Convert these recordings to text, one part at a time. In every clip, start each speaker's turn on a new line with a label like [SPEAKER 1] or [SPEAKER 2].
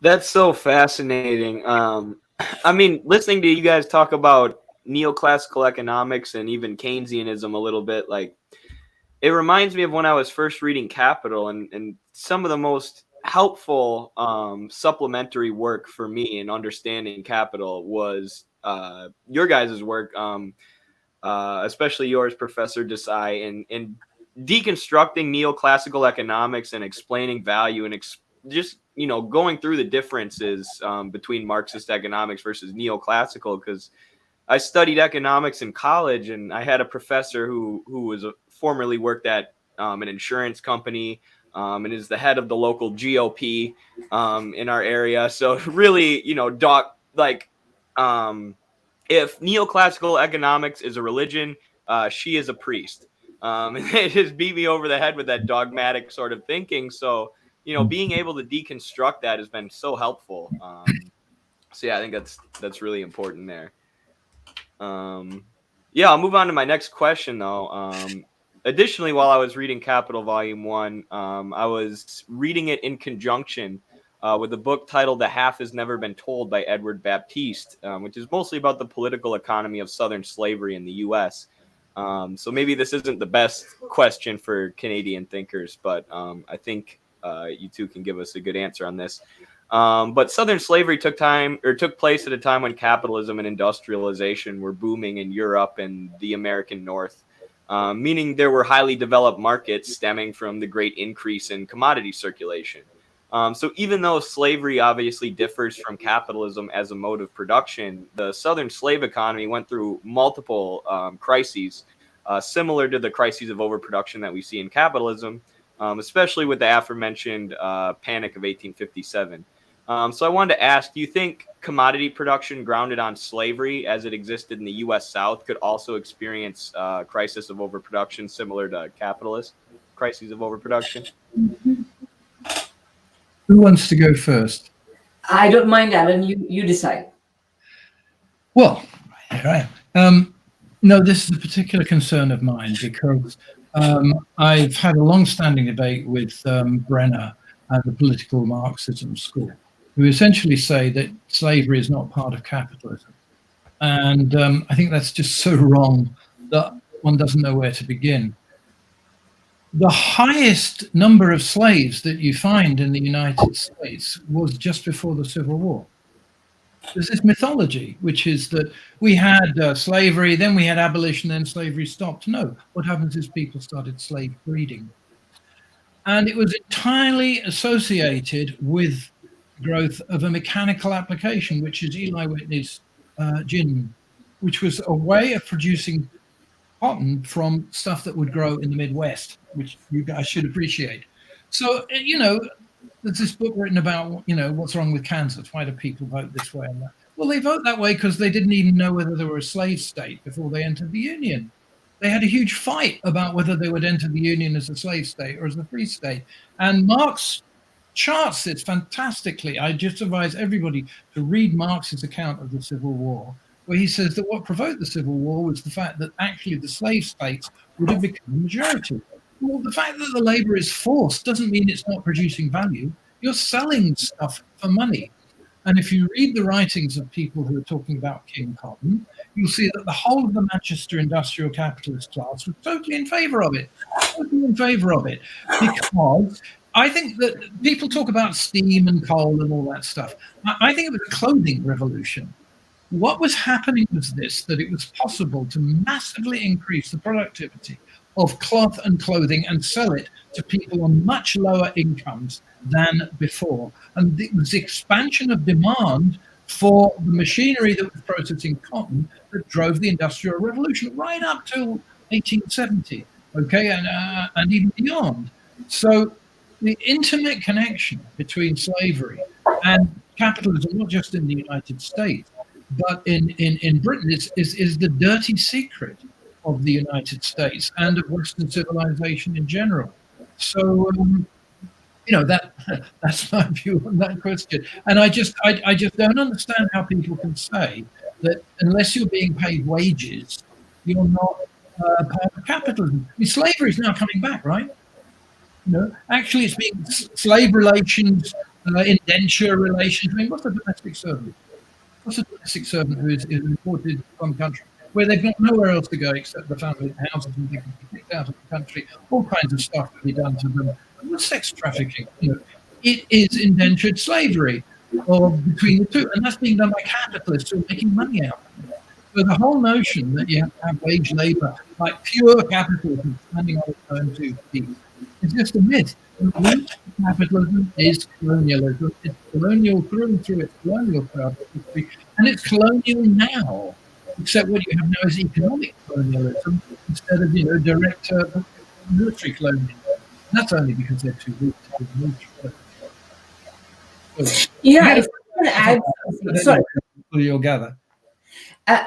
[SPEAKER 1] That's so fascinating. I mean, listening to you guys talk about neoclassical economics and even Keynesianism a little bit, like it reminds me of when I was first reading Capital, and some of the most helpful supplementary work for me in understanding Capital was your guys' work, especially yours, Professor Desai, in deconstructing neoclassical economics and explaining value and just going through the differences between Marxist economics versus neoclassical, because I studied economics in college, and I had a professor who was formerly worked at an insurance company, and is the head of the local GOP in our area. So really, doc like if neoclassical economics is a religion, she is a priest. And it just beat me over the head with that dogmatic sort of thinking. So being able to deconstruct that has been so helpful. So yeah, I think that's really important there. Um, yeah, I'll move on to my next question though. Additionally, while I was reading Capital Volume One, I was reading it in conjunction with a book titled "The Half Has Never Been Told" by Edward Baptiste, which is mostly about the political economy of Southern slavery in the U.S. So maybe this isn't the best question for Canadian thinkers, but I think you two can give us a good answer on this. But Southern slavery took place at a time when capitalism and industrialization were booming in Europe and the American North, meaning there were highly developed markets stemming from the great increase in commodity circulation. So even though slavery obviously differs from capitalism as a mode of production, the Southern slave economy went through multiple crises, similar to the crises of overproduction that we see in capitalism, especially with the aforementioned Panic of 1857. So I wanted to ask, do you think commodity production grounded on slavery as it existed in the U.S. South could also experience crisis of overproduction similar to capitalist crises of overproduction?
[SPEAKER 2] Who wants to go first?
[SPEAKER 3] I don't mind, Alan. You decide.
[SPEAKER 2] Well, here I am. No, this is a particular concern of mine because I've had a long-standing debate with Brenner and the political Marxism school, who essentially say that slavery is not part of capitalism. And I think that's just so wrong that one doesn't know where to begin. The highest number of slaves that you find in the United States was just before the Civil War. There's this mythology, which is that we had slavery, then we had abolition, then slavery stopped. No, what happens is people started slave breeding. And it was entirely associated with growth of a mechanical application, which is Eli Whitney's gin, which was a way of producing cotton from stuff that would grow in the Midwest, which you guys should appreciate. So, there's this book written about, what's wrong with Kansas? Why do people vote this way and that? Well, they vote that way because they didn't even know whether they were a slave state before they entered the Union. They had a huge fight about whether they would enter the Union as a slave state or as a free state. And Marx charts this fantastically. I just advise everybody to read Marx's account of the Civil War, where he says that what provoked the Civil War was the fact that actually the slave states would have become a majority. Well, the fact that the labor is forced doesn't mean it's not producing value. You're selling stuff for money. And if you read the writings of people who are talking about King Cotton, you'll see that the whole of the Manchester industrial capitalist class was totally in favor of it. Totally in favor of it. Because I think that people talk about steam and coal and all that stuff. I think it was a clothing revolution. What was happening was this, that it was possible to massively increase the productivity of cloth and clothing and sell it to people on much lower incomes than before. And it was the expansion of demand for the machinery that was processing cotton that drove the Industrial Revolution right up till 1870, okay, and even beyond. So the intimate connection between slavery and capitalism, not just in the United States, but in Britain, is the dirty secret of the United States and of Western civilization in general. So, that's my view on that question. And I just don't understand how people can say that unless you're being paid wages, you're not part of capitalism. I mean, slavery is now coming back, right? Actually, it's being slave relations indenture relations. I mean, what's a domestic servant? What's a domestic servant who is imported from the country where they've got nowhere else to go except the family houses and they can be kicked out of the country? All kinds of stuff can be done to them. What's sex trafficking? It is indentured slavery, or between the two, and that's being done by capitalists who are making money out of it. So the whole notion that you have to have wage labour, like pure capitalism standing on its own 2 feet, is just a myth. The root of capitalism is colonialism. It's colonial through and through. It's colonial throughout history, and it's colonial now. Except what you have now is economic colonialism instead of direct military colonialism. And that's only because they're too weak to be military. So,
[SPEAKER 3] yeah, if I can add something, sorry.
[SPEAKER 2] You'll gather.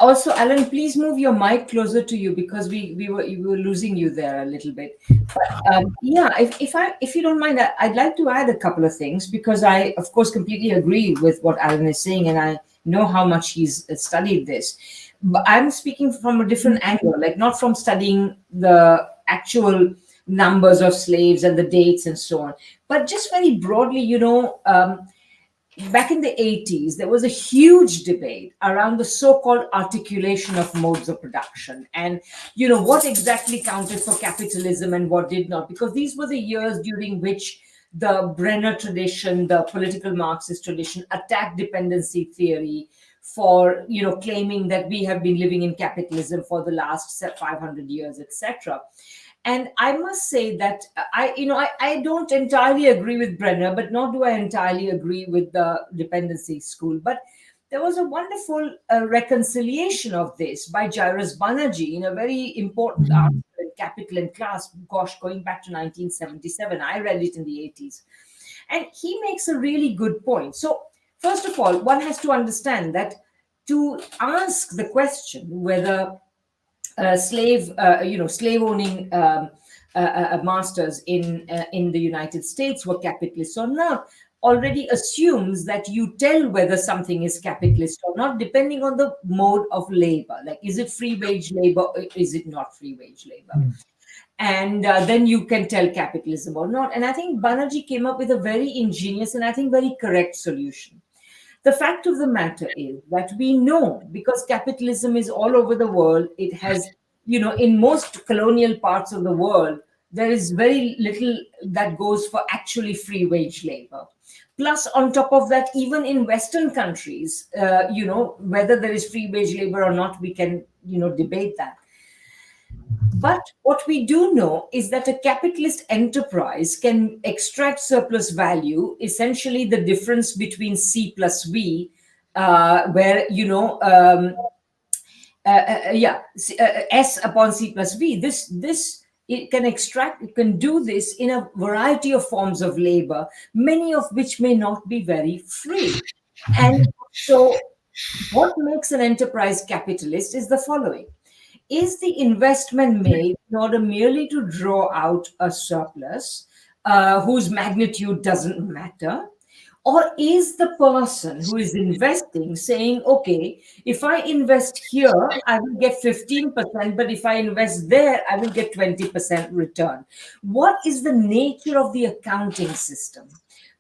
[SPEAKER 3] Also, Alan, please move your mic closer to you because we were losing you there a little bit. But yeah, if you don't mind, I'd like to add a couple of things because I, of course, completely agree with what Alan is saying, and I know how much he's studied this. But I'm speaking from a different angle, like not from studying the actual numbers of slaves and the dates and so on, but just very broadly, back in the 80s, there was a huge debate around the so-called articulation of modes of production and, what exactly counted for capitalism and what did not, because these were the years during which the Brenner tradition, the political Marxist tradition, attacked dependency theory for, claiming that we have been living in capitalism for the last 500 years, etc. And I must say that I don't entirely agree with Brenner, but nor do I entirely agree with the dependency school. But there was a wonderful reconciliation of this by Jairus Banerjee in a very important article in Capital and Class, going back to 1977. I read it in the 80s. And he makes a really good point. So, first of all, one has to understand that to ask the question whether slave owning masters in the United States were capitalists or not already assumes that you tell whether something is capitalist or not depending on the mode of labor. Like, is it free wage labor or is it not free wage labor? And then you can tell capitalism or not. And I think Banerjee came up with a very ingenious and I think very correct solution. The fact of the matter is that we know, because capitalism is all over the world, it has, in most colonial parts of the world, there is very little that goes for actually free wage labor. Plus, on top of that, even in Western countries, whether there is free wage labor or not, we can, debate that. But what we do know is that a capitalist enterprise can extract surplus value, essentially the difference between C plus V, where, S upon C plus V. It can do this in a variety of forms of labor, many of which may not be very free. And so what makes an enterprise capitalist is the following. Is the investment made in order merely to draw out a surplus whose magnitude doesn't matter? Or is the person who is investing saying, okay, if I invest here, I will get 15%, but if I invest there, I will get 20% return? What is the nature of the accounting system?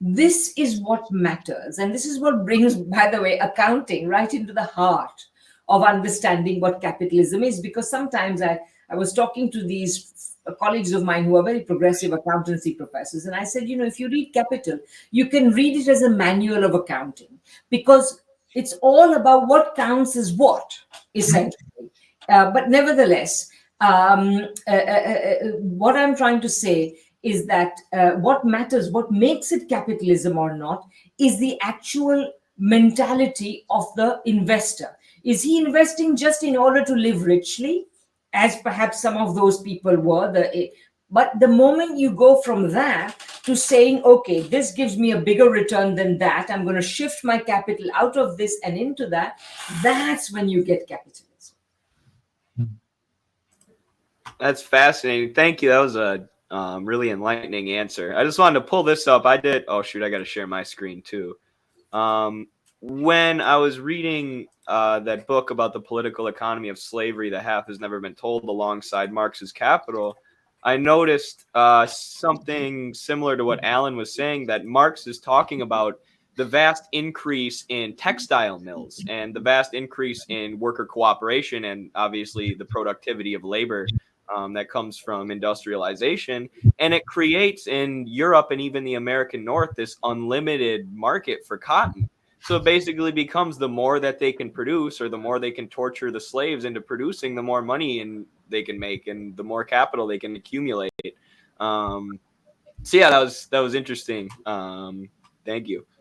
[SPEAKER 3] This is what matters. And this is what brings, by the way, accounting right into the heart of understanding what capitalism is, because sometimes I was talking to these colleagues of mine who are very progressive accountancy professors, and I said, if you read Capital, you can read it as a manual of accounting, because it's all about what counts as what, essentially. But nevertheless, what I'm trying to say is that what matters, what makes it capitalism or not, is the actual mentality of the investor. Is he investing just in order to live richly, as perhaps some of those people were? But the moment you go from that to saying, okay, this gives me a bigger return than that, I'm going to shift my capital out of this and into that, that's when you get capitalism.
[SPEAKER 1] That's fascinating. Thank you. That was a really enlightening answer. I just wanted to pull this up. Oh, shoot, I got to share my screen too. When I was reading that book about the political economy of slavery, The Half Has Never Been Told, alongside Marx's Capital, I noticed something similar to what Alan was saying, that Marx is talking about the vast increase in textile mills and the vast increase in worker cooperation and obviously the productivity of labor that comes from industrialization. And it creates in Europe and even the American North this unlimited market for cotton. So it basically becomes the more that they can produce, or the more they can torture the slaves into producing, the more money and they can make, and the more capital they can accumulate. So yeah, that was interesting. Thank you.